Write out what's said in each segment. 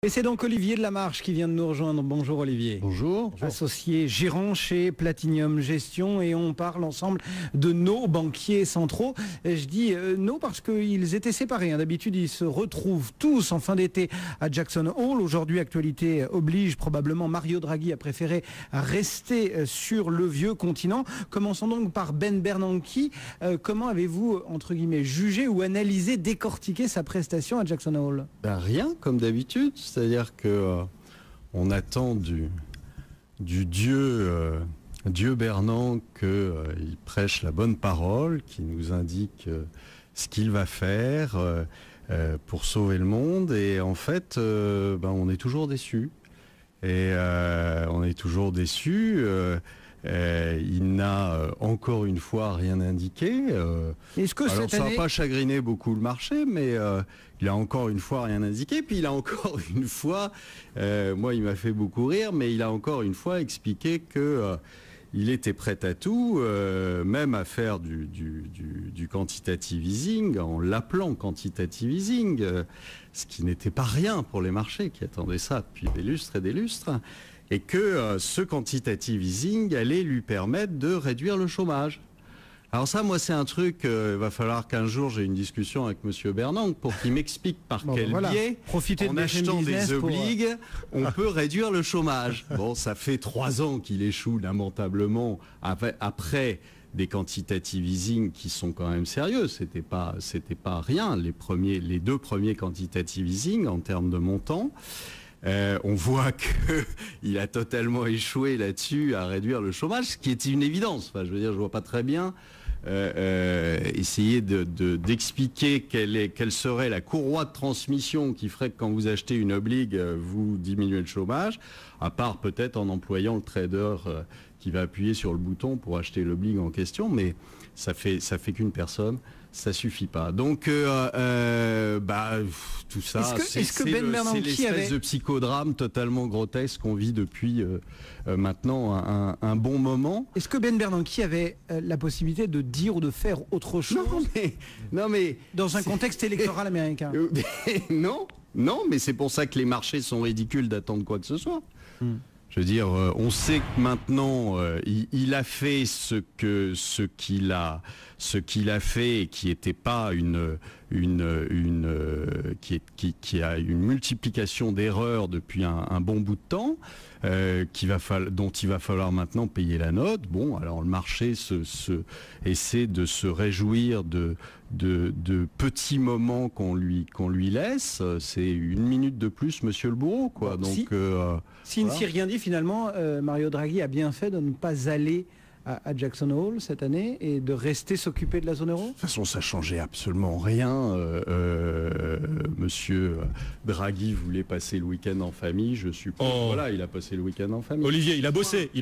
Et c'est donc Olivier de Lamarche qui vient de nous rejoindre. Bonjour Olivier. Bonjour. Associé gérant chez Platinum Gestion, et on parle ensemble de nos banquiers centraux. Et je dis nos parce qu'ils étaient séparés. D'habitude, ils se retrouvent tous en fin d'été à Jackson Hole. Aujourd'hui, actualité oblige, probablement Mario Draghi a préféré rester sur le vieux continent. Commençons donc par Ben Bernanke. Comment avez-vous, entre guillemets, jugé ou analysé, décortiqué sa prestation à Jackson Hole? Rien, comme d'habitude. C'est-à-dire que on attend du Dieu Bernanke qu'il prêche la bonne parole, qu'il nous indique ce qu'il va faire pour sauver le monde. Et en fait, on est toujours déçus. Et on est toujours déçus. Il n'a encore une fois rien indiqué. Est-ce que alors cette ça année... n'a pas chagriné beaucoup le marché, mais il a encore une fois rien indiqué. Puis il a encore une fois, moi il m'a fait beaucoup rire, mais il a encore une fois expliqué que il était prêt à tout, même à faire du quantitative easing, en l'appelant quantitative easing, ce qui n'était pas rien pour les marchés qui attendaient ça depuis des lustres et des lustres. Et que ce quantitative easing allait lui permettre de réduire le chômage. Alors ça, moi, c'est un truc, il va falloir qu'un jour j'ai une discussion avec Monsieur Bernanke pour qu'il m'explique par quel biais, en achetant des obligues, on peut réduire le chômage. Bon, ça fait 3 ans qu'il échoue lamentablement après des quantitative easing qui sont quand même sérieux. C'était pas rien, les 2 premiers quantitative easing en termes de montant. On voit qu'il a totalement échoué là-dessus à réduire le chômage, ce qui est une évidence. Enfin, je veux dire, je vois pas très bien essayer d'expliquer quelle serait la courroie de transmission qui ferait que quand vous achetez une obligue, vous diminuez le chômage, à part peut-être en employant le trader qui va appuyer sur le bouton pour acheter l'obligue en question, mais ça fait qu'une personne. Ça suffit pas. Donc, tout ça, c'est l'espèce de psychodrame totalement grotesque qu'on vit depuis maintenant un bon moment. Est-ce que Ben Bernanke avait la possibilité de dire ou de faire autre chose? Non, mais dans un contexte électoral américain. Non, mais c'est pour ça que les marchés sont ridicules d'attendre quoi que ce soit. Je veux dire, on sait que maintenant, il a fait ce qu'il a fait et qui n'était pas qui a une multiplication d'erreurs depuis un bon bout de temps, dont il va falloir maintenant payer la note. Bon, alors le marché essaie de se réjouir de petits moments qu'on lui laisse. C'est 1 minute de plus, monsieur le bourreau, quoi. Donc, s'il ne s'est rien dit, finalement, Mario Draghi a bien fait de ne pas aller à Jackson Hole cette année et de rester s'occuper de la zone euro? De toute façon, ça changeait absolument rien. Monsieur Draghi voulait passer le week-end en famille, je suppose. Voilà, il a passé le week-end en famille. Olivier, il a bossé.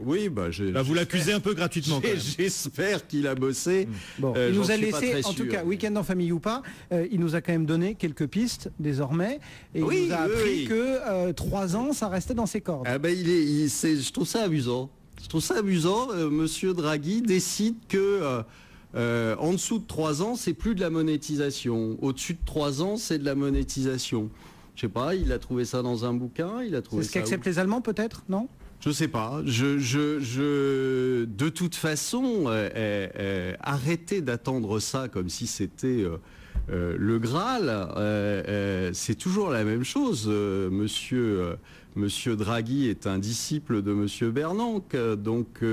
Oui, vous l'accusez un peu gratuitement. J'espère qu'il a bossé. Bon, il nous a laissé, en tout cas, week-end en famille ou pas, il nous a quand même donné quelques pistes désormais. Et il nous a appris que 3 ans, ça restait dans ses cordes. Ah je trouve ça amusant. Monsieur Draghi décide que en dessous de 3 ans, c'est plus de la monétisation. Au-dessus de 3 ans, c'est de la monétisation. Je sais pas, il a trouvé ça dans un bouquin, C'est ce qu'acceptent les Allemands, peut-être, non? Je sais pas. De toute façon, arrêtez d'attendre ça comme si c'était le Graal. C'est toujours la même chose. Monsieur Draghi est un disciple de Monsieur Bernanke, donc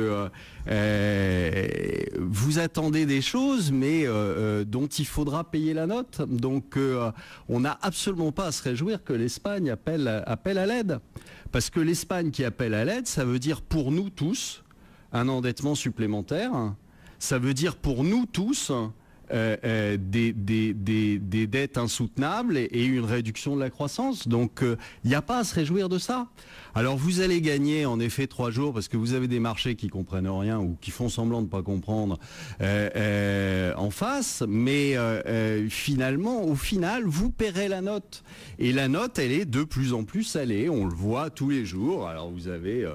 vous attendez des choses, mais dont il faudra payer la note. Donc on n'a absolument pas à se réjouir que l'Espagne appelle à l'aide, parce que l'Espagne qui appelle à l'aide, ça veut dire pour nous tous un endettement supplémentaire, ça veut dire pour nous tous des dettes insoutenables et une réduction de la croissance. Donc il n'y a pas à se réjouir de ça. Alors vous allez gagner en effet 3 jours parce que vous avez des marchés qui comprennent rien ou qui font semblant de ne pas comprendre en face, mais finalement, au final, vous paierez la note. Et la note, elle est de plus en plus salée. On le voit tous les jours. Alors vous avez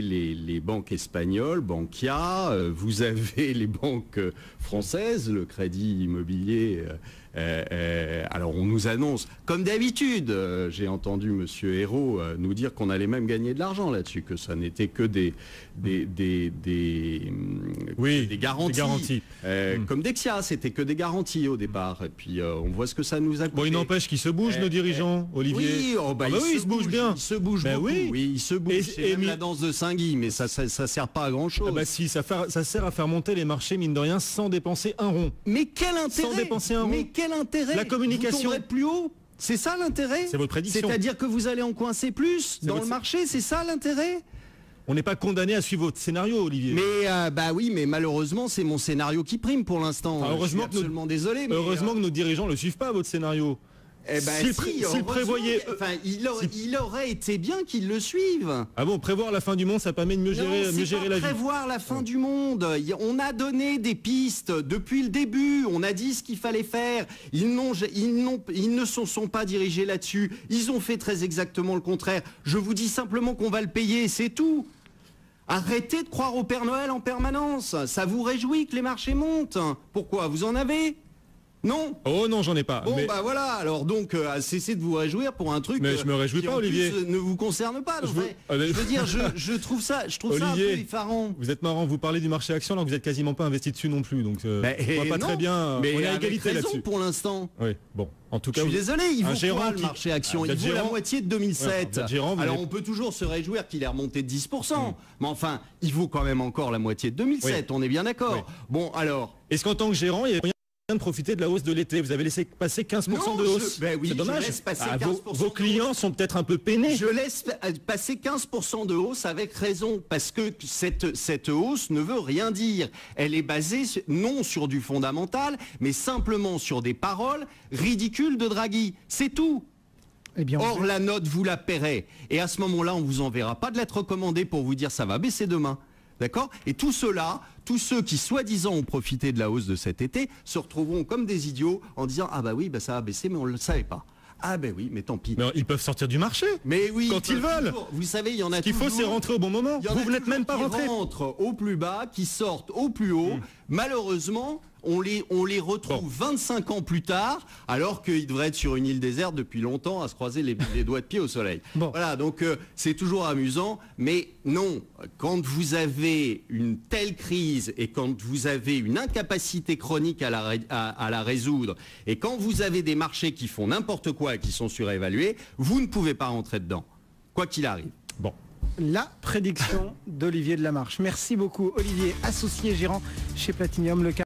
les banques espagnoles, Bankia, vous avez les banques françaises, le crédit immobilier Alors on nous annonce, comme d'habitude, j'ai entendu Monsieur Hérault nous dire qu'on allait même gagner de l'argent là-dessus, que ça n'était que des garanties. Comme Dexia, c'était que des garanties au départ. Et puis on voit ce que ça nous a coûté. Bon, il n'empêche qu'ils se bougent, nos dirigeants, Olivier. Oui, ils se bougent bien. Ils se bougent beaucoup. Oui. Oui, ils se bougent. C'est même la danse de Saint-Guy, mais ça sert pas à grand-chose. Ah bah si, ça sert à faire monter les marchés, mine de rien, sans dépenser un rond. Mais quel intérêt? Sans dépenser un rond. Mais quel intérêt? La communication. Vous tomberez plus haut. C'est ça l'intérêt? C'est votre prédiction. C'est-à-dire que vous allez en coincer plus dans le marché, c'est ça l'intérêt? On n'est pas condamné à suivre votre scénario, Olivier. Mais bah oui, mais malheureusement, c'est mon scénario qui prime pour l'instant. Heureusement je suis absolument désolé. Mais heureusement que nos dirigeants ne le suivent pas, votre scénario. Eh ben, s'il prévoyait... Enfin, il aurait été bien qu'ils le suivent. Ah bon, prévoir la fin du monde, ça permet de mieux gérer la vie. Prévoir la fin du monde. On a donné des pistes depuis le début. On a dit ce qu'il fallait faire. Ils ne se sont pas dirigés là-dessus. Ils ont fait très exactement le contraire. Je vous dis simplement qu'on va le payer, c'est tout. Arrêtez de croire au Père Noël en permanence. Ça vous réjouit que les marchés montent. Pourquoi? Vous en avez? Non? Oh non, j'en ai pas. Bon, bah voilà, alors donc, cessez de vous réjouir pour un truc mais je me réjouis qui pas, en Olivier. plus, ne vous concerne pas. Je veux dire, je trouve ça un peu effarant. Vous êtes marrant, vous parlez du marché action alors que vous êtes quasiment pas investi dessus non plus. Donc, on voit pas très bien. Mais on est à avec égalité raison là-dessus. pour l'instant. Oui, bon. En tout cas, je suis désolé, il vaut gérant quoi le marché action? Il vaut la moitié de 2007. Alors on peut toujours se réjouir qu'il ait remonté de 10%. Mais enfin, il vaut quand même encore la moitié de 2007, on est bien d'accord. Bon, alors... Est-ce qu'en tant que gérant, il y a de profiter de la hausse de l'été? Vous avez laissé passer 15% de hausse. Oui, c'est dommage. Je laisse passer 15% vos clients sont peut-être un peu peinés. Je laisse passer 15% de hausse avec raison, parce que cette hausse ne veut rien dire. Elle est basée non sur du fondamental, mais simplement sur des paroles ridicules de Draghi. C'est tout. Eh bien, or, la note, vous la paierez. Et à ce moment-là, on vous enverra pas de lettre recommandée pour vous dire ça va baisser demain. D'accord? Et tout cela, tous ceux qui soi-disant ont profité de la hausse de cet été se retrouveront comme des idiots en disant ah bah oui, bah ça a baissé mais on ne le savait pas. Ah ben oui, mais tant pis. Mais ils peuvent sortir du marché. Mais oui, quand ils veulent. Toujours. Vous savez, il y en a. Ce qu'il faut, c'est rentrer au bon moment. Vous n'êtes même pas rentré. Qui rentrent au plus bas, qui sortent au plus haut. Malheureusement, on les retrouve 25 ans plus tard, alors qu'ils devraient être sur une île déserte depuis longtemps à se croiser les doigts de pied au soleil. Voilà, donc c'est toujours amusant, mais non, quand vous avez une telle crise et quand vous avez une incapacité chronique à la résoudre, et quand vous avez des marchés qui font n'importe quoi et qui sont surévalués, vous ne pouvez pas rentrer dedans, quoi qu'il arrive. Bon. La prédiction d'Olivier de Lamarche. Merci beaucoup, Olivier, associé gérant chez Platinium.